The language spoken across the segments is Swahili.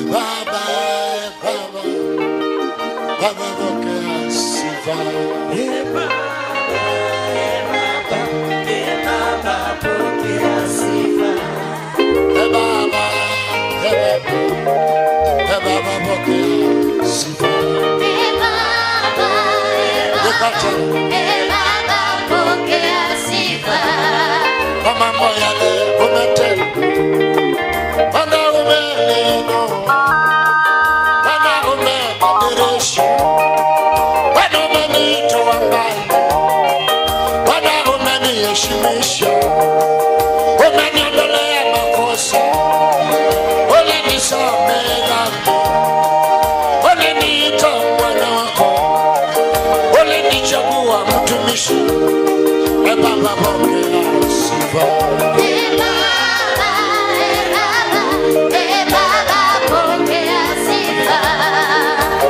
Baba, Baba, Baba pokea sifa. Baba pokea sifa. Baba, Baba pokea sifa. Baba pokea sifa. Mama moya le umetenda. Bana umelino. Bana umebadilisha. Bana umenitoa mbali. Bana umeniheshimisha. Umeniondolea makosa. Ulinisamehe dhambi. Uliniita mwana wako. Ulinichagua mtumishi. Baba pokea sifa.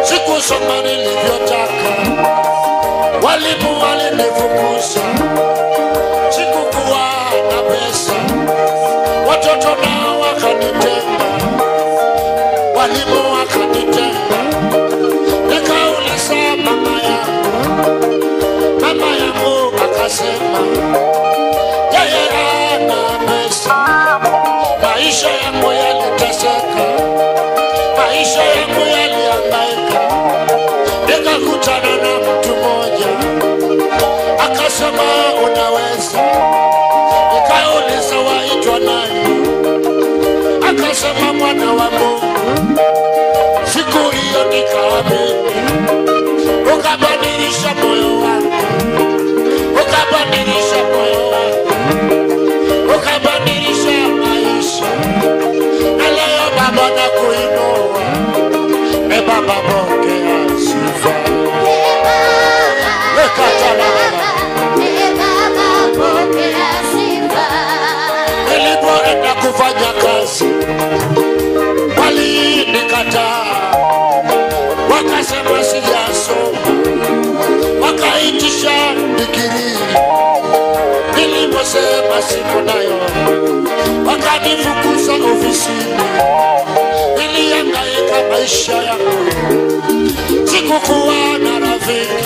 Sikusoma nilivyotaka, walimu walinifukuza. Sikukuwa na pesa, watoto nao wakanitenga, walimu wakanitenga. Nikauliza mama yangu akasema yeye hana pesa. Maisha yangu yaliteseka, maisha yangu yalihangaika. Nikakutana na mtu mmoja akasema unaweza. Nikauliza waitwa nani? Akasema mwana wa Mungu. Siku hiyo nikaamini, ukabadilisha moyo wangu, ukabadilisha moyo wangu, ukabadilisha maisha. Na leo Baba nakuinua. Baba pokea sifa. Nilipoenda kufanya kazi walinikataa, wakasema sijasoma, wakaitisha digrii. Niliposema siko nayo, wakanifukuza ofisini. Nilihangaika maisha yangu, sikukuwa na rafiki.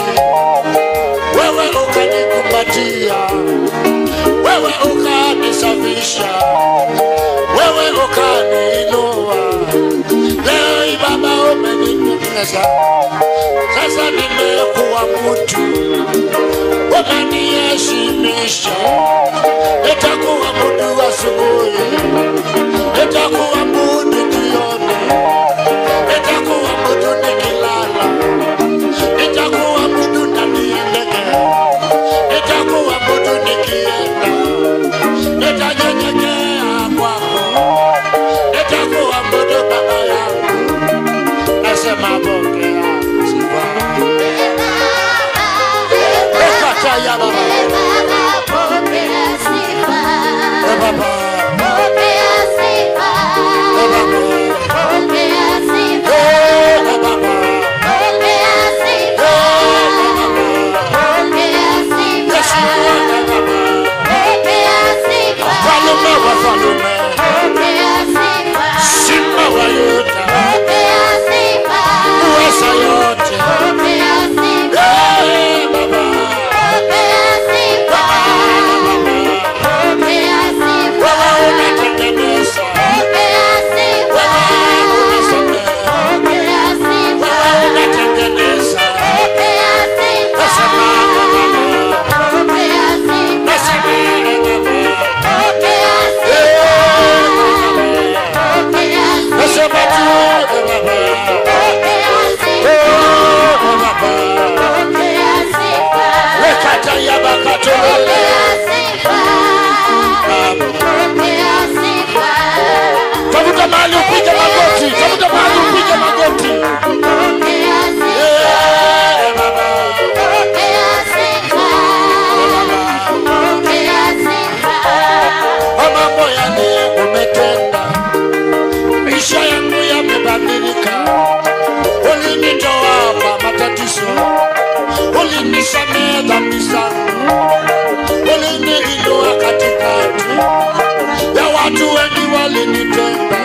Wewe ukanikumbatia, wewe ukanisafisha, wewe ukaniinua. Leo Baba umenipendeza, sasa nimekuwa mtu. Umeniheshimisha, nitakuwa mtu asubuhi, nitakuwa mtu jioni, nitakuwa mtu nikilala, nitakuwa mtu ndani ya ndege, nitakuwa mtu nikienda, nitanyenyekea kwako, nitakuwa mtu Baba yangu. Nasema pokea sifa. Ya Baba. Pokea sifa. Baba. Pokea sifa. Baba. Pokea sifa. Baba. Pokea sifa. Pokea sifa. Pokea sifa. Falume wa falume. Pokea sifa. Simba wa Yuda. Pokea sifa. Uweza yote. Pokea sifa. Baba. Pokea sifa. Pokea sifa. Wewe unatengeneza. Pokea sifa. Wewe unasamehe. Pokea sifa. Wewe unatengeneza. Pokea sifa. Nasema Baba. Pokea sifa. Nasema Baba. Pokea sifa. Pokea sifa. Nasema tu Baba. Pokea sifa. Baba. Pokea sifa. Lekata ya bakato. Pokea sifa. Pokea sifa. Tafuta mahali upige magoti. Tafuta mahali upige magoti. Pokea sifa. Baba. Pokea sifa. Pokea sifa. Mambo yale umetenda, maisha yangu yamebadilika. Ulinitoa kwa matatizo, ulinisamehe dhambi zangu, uliniinua katikati ya watu wengi walinitenda.